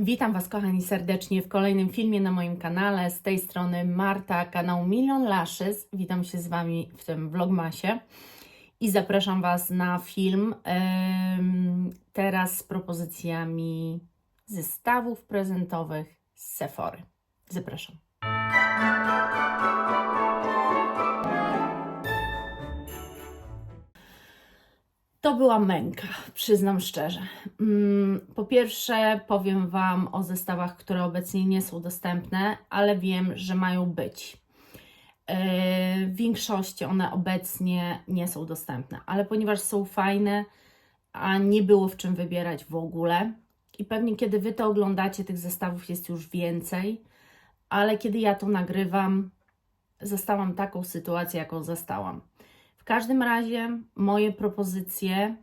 Witam Was kochani serdecznie w kolejnym filmie na moim kanale. Z tej strony Marta, kanał Million Lashes. Witam się z Wami w tym vlogmasie i zapraszam Was na film teraz z propozycjami zestawów prezentowych z Sephory. Zapraszam. To była męka, przyznam szczerze. Po pierwsze powiem Wam o zestawach, które obecnie nie są dostępne, ale wiem, że mają być. W większości one obecnie nie są dostępne, ale ponieważ są fajne, a nie było w czym wybierać w ogóle i pewnie kiedy Wy to oglądacie, tych zestawów jest już więcej, ale kiedy ja to nagrywam, zastałam taką sytuację, jaką zastałam. W każdym razie moje propozycje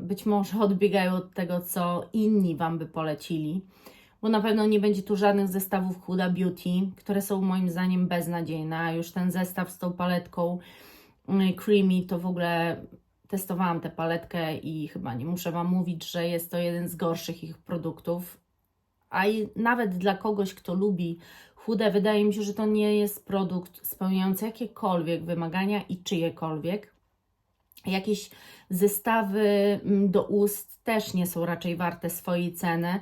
być może odbiegają od tego, co inni Wam by polecili, bo na pewno nie będzie tu żadnych zestawów Huda Beauty, które są moim zdaniem beznadziejne, a już ten zestaw z tą paletką Creamy to w ogóle testowałam tę paletkę i chyba nie muszę Wam mówić, że jest to jeden z gorszych ich produktów, a nawet dla kogoś, kto lubi Hudę, wydaje mi się, że to nie jest produkt spełniający jakiekolwiek wymagania i czyjekolwiek. Jakieś zestawy do ust też nie są raczej warte swojej ceny,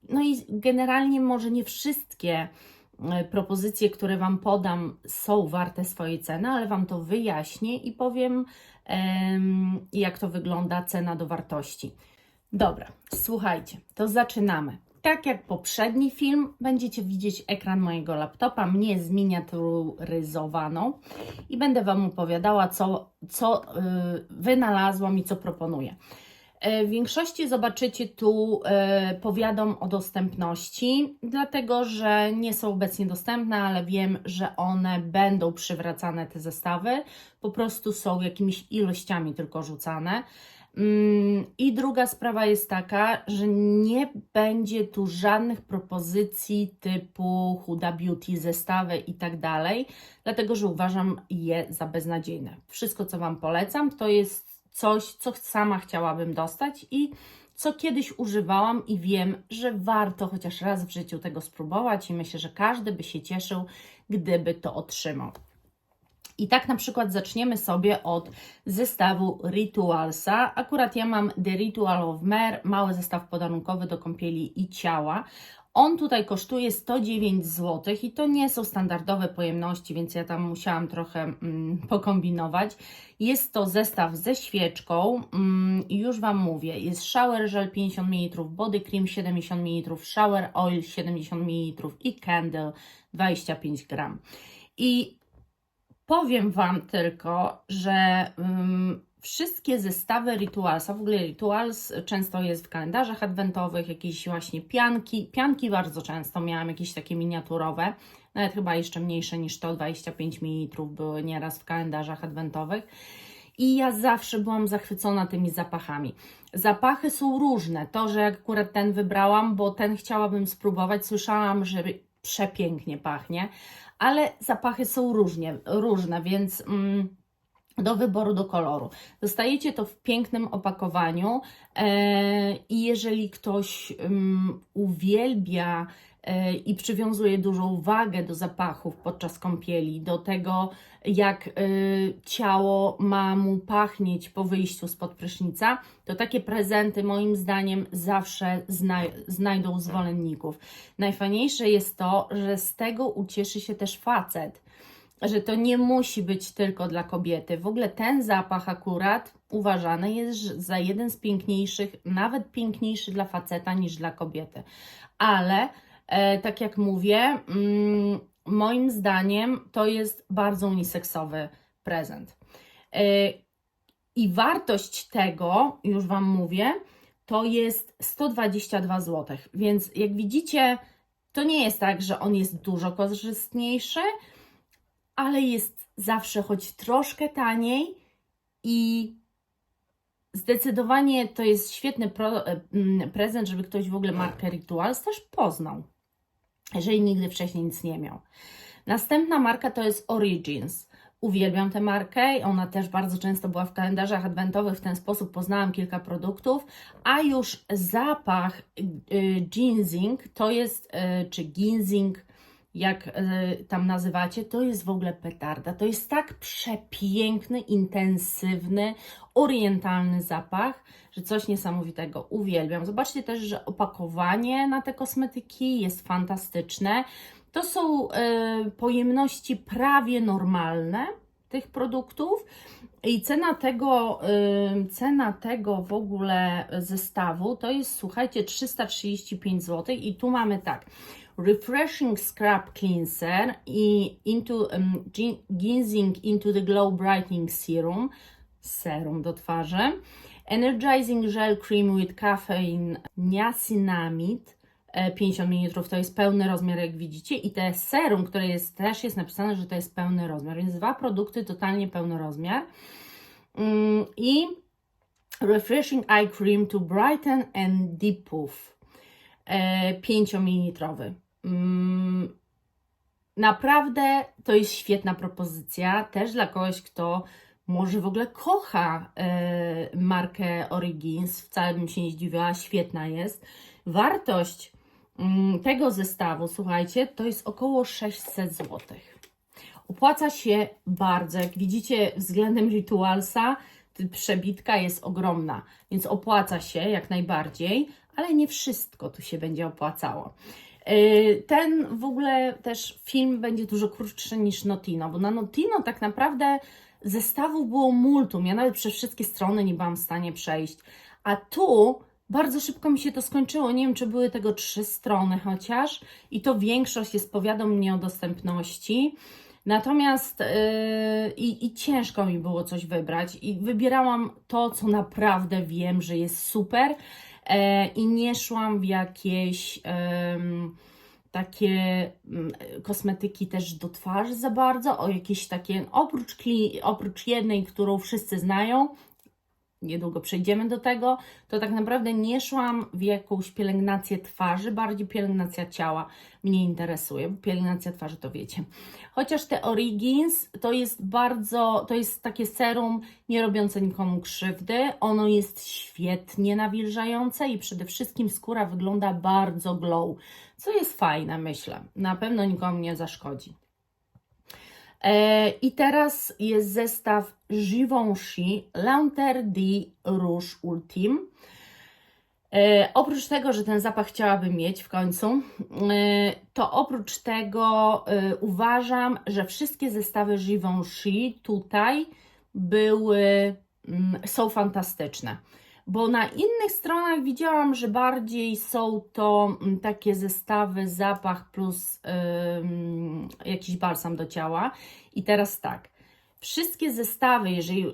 no i generalnie może nie wszystkie propozycje, które Wam podam, są warte swojej ceny, ale Wam to wyjaśnię i powiem, jak to wygląda cena do wartości. Dobra, słuchajcie, to zaczynamy. Tak jak poprzedni film, będziecie widzieć ekran mojego laptopa, mnie zminiaturyzowaną i będę Wam opowiadała, co wynalazłam i co proponuję. W większości zobaczycie tu powiadom o dostępności, dlatego że nie są obecnie dostępne, ale wiem, że one będą przywracane, te zestawy, po prostu są jakimiś ilościami tylko rzucane. I druga sprawa jest taka, że nie będzie tu żadnych propozycji typu Huda Beauty, zestawy i tak dalej, dlatego że uważam je za beznadziejne. Wszystko, co Wam polecam, to jest coś, co sama chciałabym dostać i co kiedyś używałam i wiem, że warto chociaż raz w życiu tego spróbować i myślę, że każdy by się cieszył, gdyby to otrzymał. I tak na przykład zaczniemy sobie od zestawu Ritualsa. Akurat ja mam The Ritual of Mer, mały zestaw podarunkowy do kąpieli i ciała. On tutaj kosztuje 109 zł i to nie są standardowe pojemności, więc ja tam musiałam trochę pokombinować. Jest to zestaw ze świeczką i już Wam mówię, jest shower gel 50 ml, body cream 70 ml, shower oil 70 ml i candle 25 gram. I powiem Wam tylko, że wszystkie zestawy Ritualsa, w ogóle Rituals często jest w kalendarzach adwentowych, jakieś właśnie pianki bardzo często miałam, jakieś takie miniaturowe, nawet chyba jeszcze mniejsze niż to, 25 ml były nieraz w kalendarzach adwentowych. I ja zawsze byłam zachwycona tymi zapachami. Zapachy są różne, to, że akurat ten wybrałam, bo ten chciałabym spróbować, słyszałam, że przepięknie pachnie, ale zapachy są różne, więc do wyboru, do koloru. Dostajecie to w pięknym opakowaniu i jeżeli ktoś uwielbia i przywiązuje dużą wagę do zapachów podczas kąpieli, do tego jak ciało ma mu pachnieć po wyjściu spod prysznica, to takie prezenty moim zdaniem zawsze znajdą zwolenników. Najfajniejsze jest to, że z tego ucieszy się też facet, że to nie musi być tylko dla kobiety. W ogóle ten zapach akurat uważany jest za jeden z piękniejszych, nawet piękniejszy dla faceta niż dla kobiety. Ale tak jak mówię, moim zdaniem to jest bardzo uniseksowy prezent. I wartość tego, już Wam mówię, to jest 122 zł. Więc jak widzicie, to nie jest tak, że on jest dużo korzystniejszy, ale jest zawsze choć troszkę taniej i zdecydowanie to jest świetny prezent, żeby ktoś w ogóle markę Rituals też poznał, jeżeli nigdy wcześniej nic nie miał. Następna marka to jest Origins. Uwielbiam tę markę, ona też bardzo często była w kalendarzach adwentowych, w ten sposób poznałam kilka produktów, a już zapach ginseng, to jest, czy ginseng, jak tam nazywacie, to jest w ogóle petarda. To jest tak przepiękny, intensywny, orientalny zapach, że coś niesamowitego. Uwielbiam. Zobaczcie też, że opakowanie na te kosmetyki jest fantastyczne. To są pojemności prawie normalne tych produktów i cena tego w ogóle zestawu to jest, słuchajcie, 335 zł i tu mamy tak, Refreshing Scrub Cleanser i Ginseng Into the Glow Brightening serum do twarzy, Energizing Gel Cream with Caffeine Niacinamide, 50 ml, to jest pełny rozmiar, jak widzicie, i te serum, które jest, też jest napisane, że to jest pełny rozmiar, więc dwa produkty totalnie pełny rozmiar. I Refreshing Eye Cream to Brighten and Deep Puff, 5 ml. Naprawdę to jest świetna propozycja, też dla kogoś, kto może w ogóle kocha markę Origins, wcale bym się nie zdziwiła, świetna jest. Wartość tego zestawu, słuchajcie, to jest około 600 zł. Opłaca się bardzo, jak widzicie względem Ritualsa przebitka jest ogromna, więc opłaca się jak najbardziej, ale nie wszystko tu się będzie opłacało. Ten w ogóle też film będzie dużo krótszy niż Notino, bo na Notino tak naprawdę zestawów było multum, ja nawet przez wszystkie strony nie byłam w stanie przejść, a tu bardzo szybko mi się to skończyło, nie wiem, czy były tego 3 strony chociaż i to większość jest powiadom mnie o dostępności. Natomiast i ciężko mi było coś wybrać i wybierałam to, co naprawdę wiem, że jest super i nie szłam w jakieś takie kosmetyki też do twarzy za bardzo, o jakieś takie, oprócz jednej, którą wszyscy znają, niedługo przejdziemy do tego, to tak naprawdę nie szłam w jakąś pielęgnację twarzy, bardziej pielęgnacja ciała mnie interesuje, bo pielęgnacja twarzy to wiecie. Chociaż te Origins to jest takie serum nie robiące nikomu krzywdy, ono jest świetnie nawilżające i przede wszystkim skóra wygląda bardzo glow, co jest fajne, myślę, na pewno nikomu nie zaszkodzi. I teraz jest zestaw Givenchy Lanter di Rouge Ultime. Oprócz tego, że ten zapach chciałabym mieć w końcu, to oprócz tego uważam, że wszystkie zestawy Givenchy tutaj są fantastyczne. Bo na innych stronach widziałam, że bardziej są to takie zestawy zapach plus jakiś balsam do ciała. I teraz tak, wszystkie zestawy, jeżeli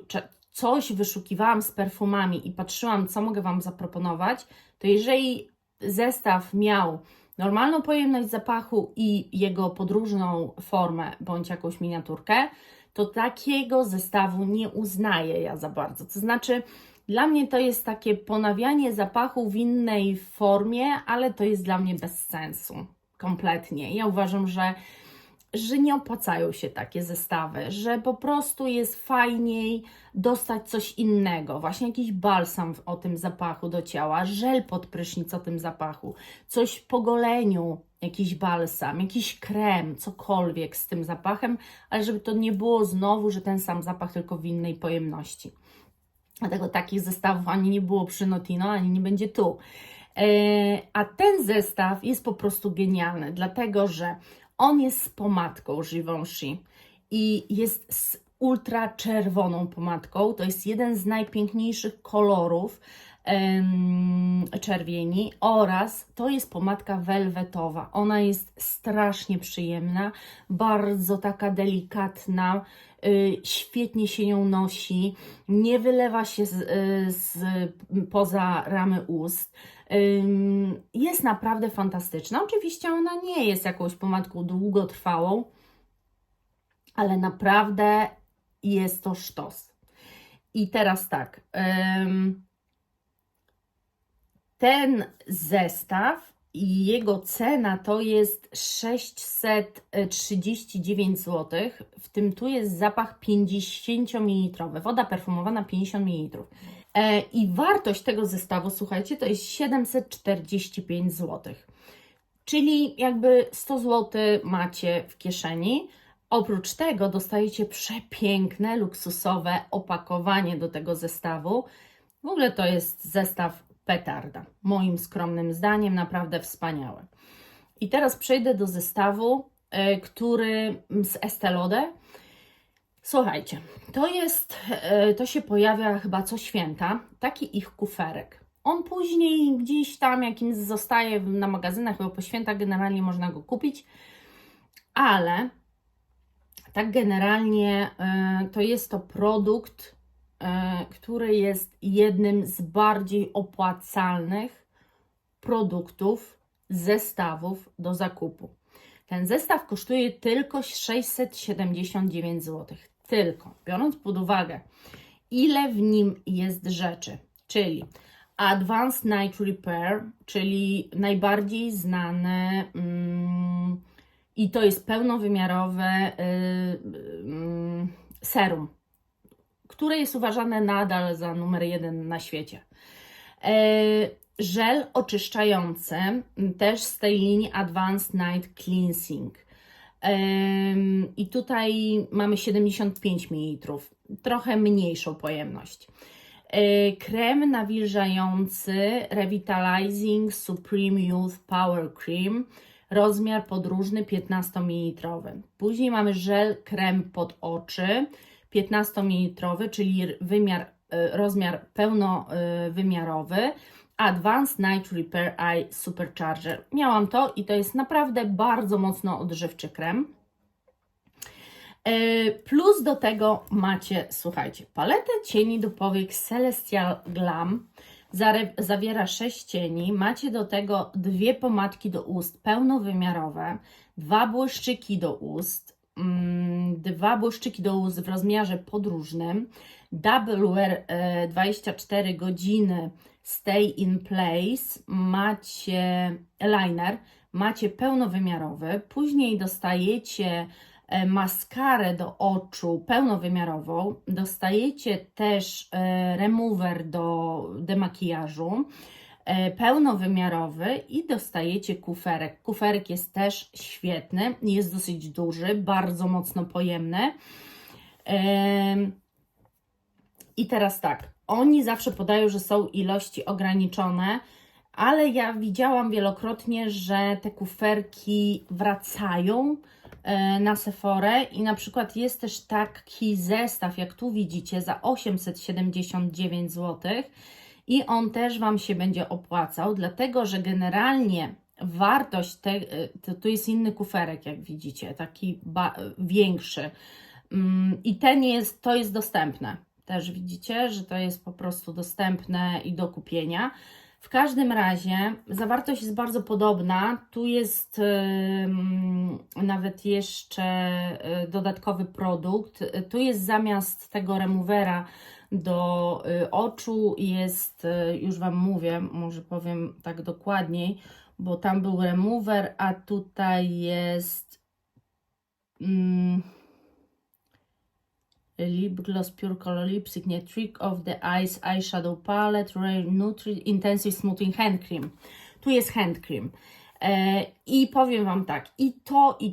coś wyszukiwałam z perfumami i patrzyłam, co mogę Wam zaproponować, to jeżeli zestaw miał normalną pojemność zapachu i jego podróżną formę, bądź jakąś miniaturkę, to takiego zestawu nie uznaję ja za bardzo. To znaczy, dla mnie to jest takie ponawianie zapachu w innej formie, ale to jest dla mnie bez sensu. Kompletnie. Ja uważam, że nie opłacają się takie zestawy, że po prostu jest fajniej dostać coś innego, właśnie jakiś balsam o tym zapachu do ciała, żel pod prysznic o tym zapachu, coś po goleniu, jakiś balsam, jakiś krem, cokolwiek z tym zapachem, ale żeby to nie było znowu, że ten sam zapach, tylko w innej pojemności. Dlatego takich zestawów ani nie było przy Notino, ani nie będzie tu. A ten zestaw jest po prostu genialny, dlatego że on jest z pomadką Givenchy i jest z ultra czerwoną pomadką. To jest jeden z najpiękniejszych kolorów czerwieni oraz to jest pomadka welwetowa. Ona jest strasznie przyjemna, bardzo taka delikatna, świetnie się nią nosi, nie wylewa się poza ramy ust. Jest naprawdę fantastyczna. Oczywiście ona nie jest jakąś pomadką długotrwałą, ale naprawdę jest to sztos. I teraz tak, ten zestaw i jego cena to jest 639 zł, w tym tu jest zapach 50 ml, woda perfumowana 50 ml. I wartość tego zestawu, słuchajcie, to jest 745 zł. Czyli jakby 100 zł macie w kieszeni. Oprócz tego dostajecie przepiękne, luksusowe opakowanie do tego zestawu. W ogóle to jest zestaw petarda. Moim skromnym zdaniem naprawdę wspaniały. I teraz przejdę do zestawu, który z Estée Lauder. Słuchajcie, to się pojawia chyba co święta, taki ich kuferek. On później gdzieś tam jakimś zostaje na magazynach, bo po świętach generalnie można go kupić, ale tak generalnie to jest to produkt, który jest jednym z bardziej opłacalnych produktów, zestawów do zakupu. Ten zestaw kosztuje tylko 679 zł. Tylko, biorąc pod uwagę, ile w nim jest rzeczy, czyli Advanced Night Repair, czyli najbardziej znane i to jest pełnowymiarowe serum, które jest uważane nadal za numer 1 na świecie. Żel oczyszczający, też z tej linii Advanced Night Cleansing. I tutaj mamy 75 ml, trochę mniejszą pojemność. Krem nawilżający Revitalizing Supreme Youth Power Cream, rozmiar podróżny 15 ml. Później mamy żel krem pod oczy 15 ml, czyli rozmiar pełnowymiarowy. Advanced Night Repair Eye Supercharger. Miałam to i to jest naprawdę bardzo mocno odżywczy krem. Plus do tego macie, słuchajcie, paletę cieni do powiek Celestial Glam. Zawiera 6 cieni. Macie do tego 2 pomadki do ust pełnowymiarowe, 2 błyszczyki do ust, 2 błyszczyki do ust w rozmiarze podróżnym, Double Wear 24 godziny Stay in Place, macie liner, macie pełnowymiarowy, później dostajecie maskarę do oczu pełnowymiarową, dostajecie też remover do demakijażu pełnowymiarowy i dostajecie kuferek. Kuferek jest też świetny, jest dosyć duży, bardzo mocno pojemny. I teraz tak, oni zawsze podają, że są ilości ograniczone, ale ja widziałam wielokrotnie, że te kuferki wracają na Sephorę i na przykład jest też taki zestaw, jak tu widzicie, za 879 zł i on też Wam się będzie opłacał, dlatego że generalnie wartość, to jest inny kuferek, jak widzicie, taki większy i to jest dostępne. Też widzicie, że to jest po prostu dostępne i do kupienia. W każdym razie zawartość jest bardzo podobna. Tu jest nawet jeszcze dodatkowy produkt. Tu jest zamiast tego removera do oczu jest, już Wam mówię, może powiem tak dokładniej, bo tam był remover, a tutaj jest Lip Gloss Pure Color Lipstick, nie Trick of the Eyes Eyeshadow Palette, Rare Nutri Intensive Smoothing Hand Cream. Tu jest hand cream. I powiem Wam tak, i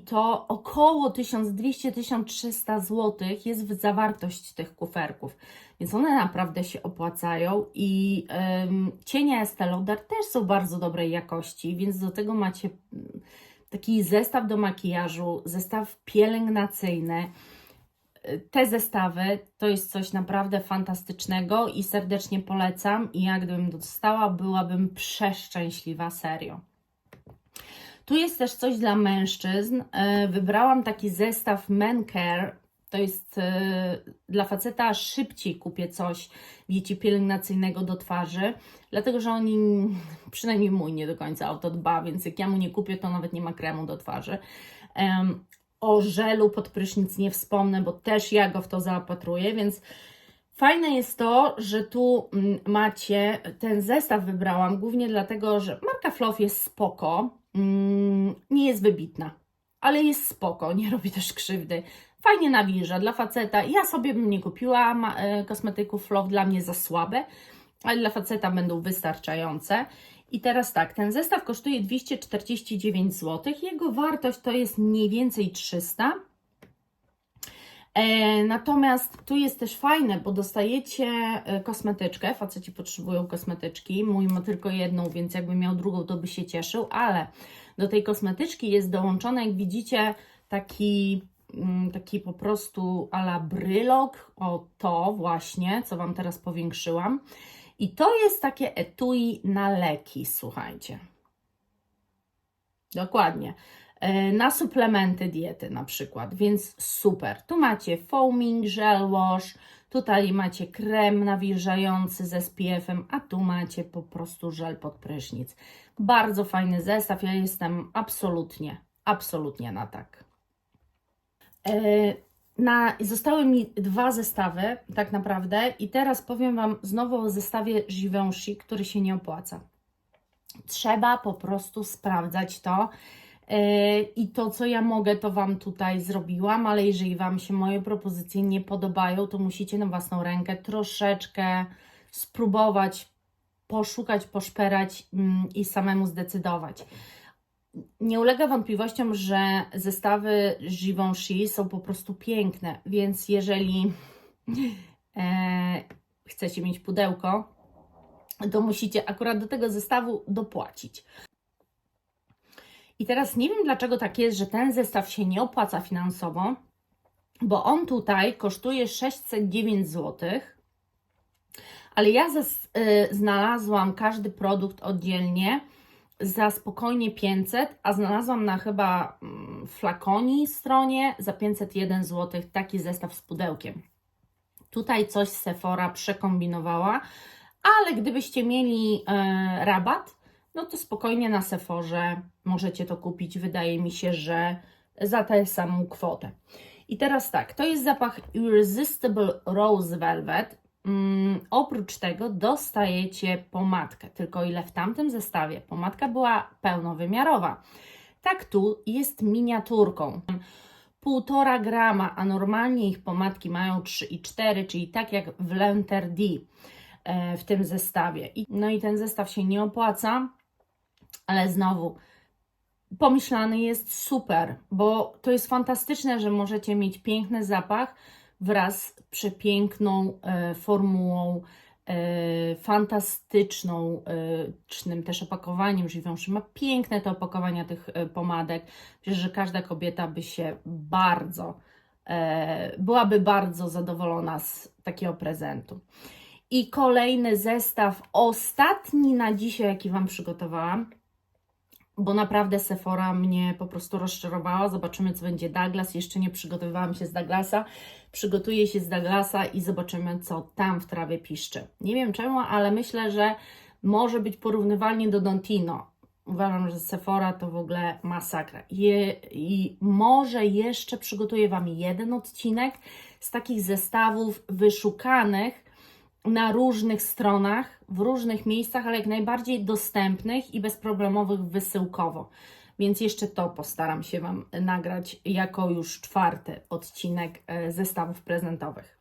to około 1200-1300 zł jest zawartość tych kuferków, więc one naprawdę się opłacają i cienie Estée Lauder też są bardzo dobrej jakości, więc do tego macie taki zestaw do makijażu, zestaw pielęgnacyjny. Te zestawy to jest coś naprawdę fantastycznego i serdecznie polecam i jak gdybym dostała, byłabym przeszczęśliwa, serio. Tu jest też coś dla mężczyzn. Wybrałam taki zestaw Men Care. To jest dla faceta, szybciej kupię coś, wiecie, pielęgnacyjnego do twarzy, dlatego że oni, przynajmniej mój nie do końca o to dba, więc jak ja mu nie kupię, to nawet nie ma kremu do twarzy. O żelu pod prysznic nie wspomnę, bo też ja go w to zaopatruję, więc Fajne jest to, że tu macie, ten zestaw wybrałam głównie dlatego, że marka Fluff jest spoko, nie jest wybitna, ale jest spoko, nie robi też krzywdy. Fajnie nawilża dla faceta. Ja sobie bym nie kupiła kosmetyków Fluff, dla mnie za słabe, ale dla faceta będą wystarczające. I teraz tak, ten zestaw kosztuje 249 zł, jego wartość to jest mniej więcej 300. Natomiast tu jest też fajne, bo dostajecie kosmetyczkę, faceci potrzebują kosmetyczki, mój ma tylko jedną, więc jakby miał drugą, to by się cieszył, ale do tej kosmetyczki jest dołączony, jak widzicie, taki po prostu a la brylok, o to właśnie, co Wam teraz powiększyłam. I to jest takie etui na leki, słuchajcie. Dokładnie. Na suplementy diety na przykład, więc super. Tu macie foaming, gel wash, tutaj macie krem nawilżający z SPF-em, a tu macie po prostu żel pod prysznic. Bardzo fajny zestaw, ja jestem absolutnie na tak. Zostały mi 2 zestawy tak naprawdę i teraz powiem Wam znowu o zestawie Givenchy, który się nie opłaca. Trzeba po prostu sprawdzać to. I to, co ja mogę, to Wam tutaj zrobiłam, ale jeżeli Wam się moje propozycje nie podobają, to musicie na własną rękę troszeczkę spróbować, poszukać, poszperać i samemu zdecydować. Nie ulega wątpliwościom, że zestawy Givenchy są po prostu piękne, więc jeżeli chcecie mieć pudełko, to musicie akurat do tego zestawu dopłacić. I teraz nie wiem, dlaczego tak jest, że ten zestaw się nie opłaca finansowo, bo on tutaj kosztuje 609 zł, ale ja znalazłam każdy produkt oddzielnie za spokojnie 500, a znalazłam na chyba Flaconi stronie za 501 zł taki zestaw z pudełkiem. Tutaj coś Sephora przekombinowała, ale gdybyście mieli rabat, no to spokojnie na Sephorze możecie to kupić. Wydaje mi się, że za tę samą kwotę. I teraz tak, to jest zapach Irresistible Rose Velvet. Oprócz tego dostajecie pomadkę, tylko ile w tamtym zestawie pomadka była pełnowymiarowa. Tak tu jest miniaturką. 1,5 grama, a normalnie ich pomadki mają 3,4, czyli tak jak w Lenter D w tym zestawie. No i ten zestaw się nie opłaca, ale znowu pomyślany jest super, bo to jest fantastyczne, że możecie mieć piękny zapach wraz z przepiękną formułą, fantastyczną, też opakowaniem. Givenchy ma piękne te opakowania tych pomadek. Myślę, że każda kobieta by się byłaby bardzo zadowolona z takiego prezentu. I kolejny zestaw, ostatni na dzisiaj, jaki Wam przygotowałam, bo naprawdę Sephora mnie po prostu rozczarowała. Zobaczymy, co będzie Douglas. Jeszcze nie przygotowywałam się z Douglasa. Przygotuję się z Douglasa i zobaczymy, co tam w trawie piszczy. Nie wiem czemu, ale myślę, że może być porównywalnie do Dontino. Uważam, że Sephora to w ogóle masakra. I może jeszcze przygotuję Wam jeden odcinek z takich zestawów wyszukanych na różnych stronach, w różnych miejscach, ale jak najbardziej dostępnych i bezproblemowych wysyłkowo. Więc jeszcze to postaram się Wam nagrać jako już 4. odcinek zestawów prezentowych.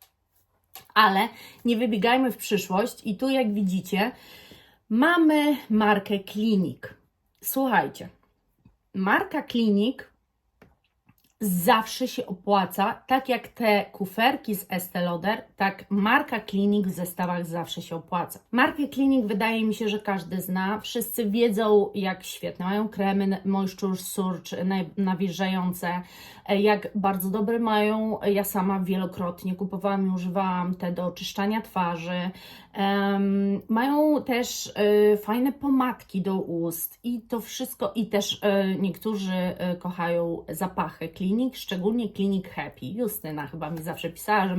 Ale nie wybiegajmy w przyszłość i tu, jak widzicie, mamy markę Clinique. Słuchajcie, marka Clinique zawsze się opłaca, tak jak te kuferki z Estée Lauder, tak marka Clinique w zestawach zawsze się opłaca. Markę Clinique wydaje mi się, że każdy zna, wszyscy wiedzą, jak świetne mają kremy Moisture Surge nawilżające, jak bardzo dobre mają, ja sama wielokrotnie kupowałam i używałam te do oczyszczania twarzy. Mają też fajne pomadki do ust i to wszystko, i też niektórzy kochają zapachy Clinique, szczególnie Clinique Happy. Justyna chyba mi zawsze pisała, że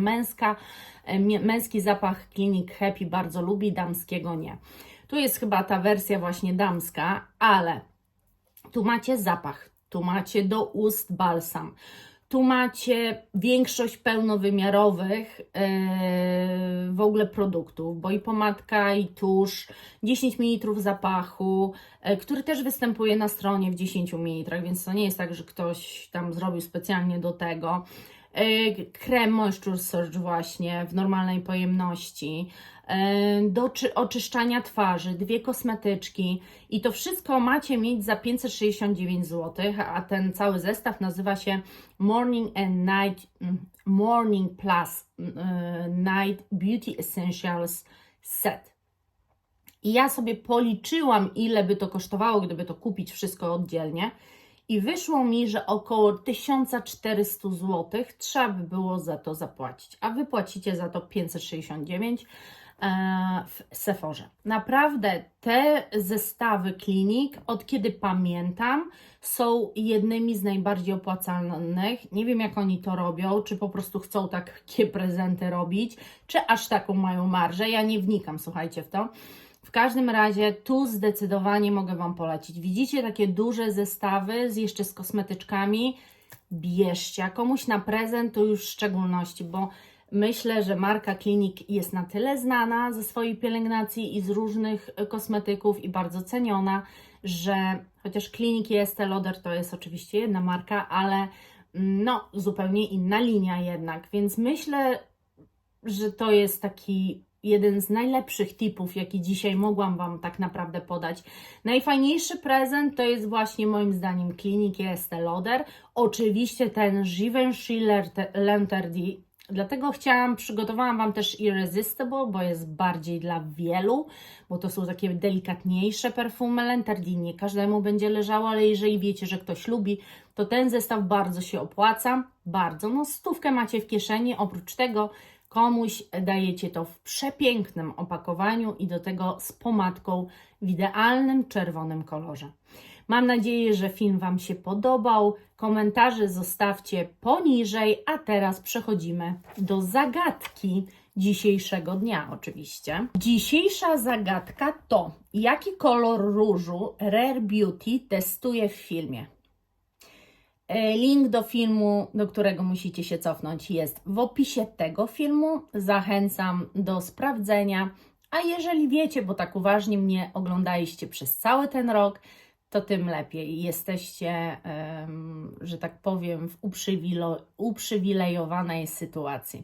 męski zapach Clinique Happy bardzo lubi, damskiego nie. Tu jest chyba ta wersja właśnie damska, ale tu macie zapach, tu macie do ust balsam, Tu macie większość pełnowymiarowych w ogóle produktów, bo i pomadka, i tusz, 10 ml zapachu, który też występuje na stronie w 10 ml, więc to nie jest tak, że ktoś tam zrobił specjalnie do tego. Krem Moisture Surge właśnie w normalnej pojemności, do oczyszczania twarzy, 2 kosmetyczki i to wszystko macie mieć za 569 zł, a ten cały zestaw nazywa się Morning Plus Night Beauty Essentials Set. I ja sobie policzyłam, ile by to kosztowało, gdyby to kupić wszystko oddzielnie. I wyszło mi, że około 1400 zł trzeba by było za to zapłacić, a Wy płacicie za to 569 w Sephorze. Naprawdę te zestawy klinik, od kiedy pamiętam, są jednymi z najbardziej opłacalnych. Nie wiem, jak oni to robią, czy po prostu chcą takie prezenty robić, czy aż taką mają marżę. Ja nie wnikam, słuchajcie, w to. W każdym razie tu zdecydowanie mogę Wam polecić. Widzicie takie duże zestawy jeszcze z kosmetyczkami? Bierzcie, a komuś na prezent to już w szczególności, bo myślę, że marka Clinique jest na tyle znana ze swojej pielęgnacji i z różnych kosmetyków i bardzo ceniona, że chociaż Clinique i Estée Lauder to jest oczywiście jedna marka, ale no zupełnie inna linia jednak, więc myślę, że to jest taki jeden z najlepszych tipów, jaki dzisiaj mogłam Wam tak naprawdę podać. Najfajniejszy prezent to jest właśnie moim zdaniem Clinique i Estée Lauder. Oczywiście ten Givenchy L'Interdit. Dlatego przygotowałam Wam też Irresistible, bo jest bardziej dla wielu, bo to są takie delikatniejsze perfumy. L'Interdit nie każdemu będzie leżało, ale jeżeli wiecie, że ktoś lubi, to ten zestaw bardzo się opłaca. Bardzo. No 100 macie w kieszeni, oprócz tego komuś dajecie to w przepięknym opakowaniu i do tego z pomadką w idealnym czerwonym kolorze. Mam nadzieję, że film Wam się podobał. Komentarze zostawcie poniżej, a teraz przechodzimy do zagadki dzisiejszego dnia oczywiście. Dzisiejsza zagadka to: jaki kolor różu Rare Beauty testuje w filmie? Link do filmu, do którego musicie się cofnąć, jest w opisie tego filmu. Zachęcam do sprawdzenia. A jeżeli wiecie, bo tak uważnie mnie oglądaliście przez cały ten rok, to tym lepiej. Jesteście, że tak powiem, w uprzywilejowanej sytuacji.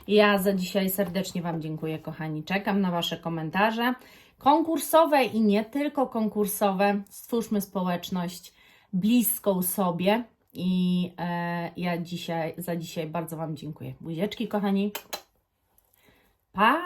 Ja za dzisiaj serdecznie Wam dziękuję, kochani. Czekam na Wasze komentarze konkursowe i nie tylko konkursowe. Stwórzmy społeczność bliską sobie. I ja za dzisiaj bardzo Wam dziękuję. Buzieczki, kochani. Pa!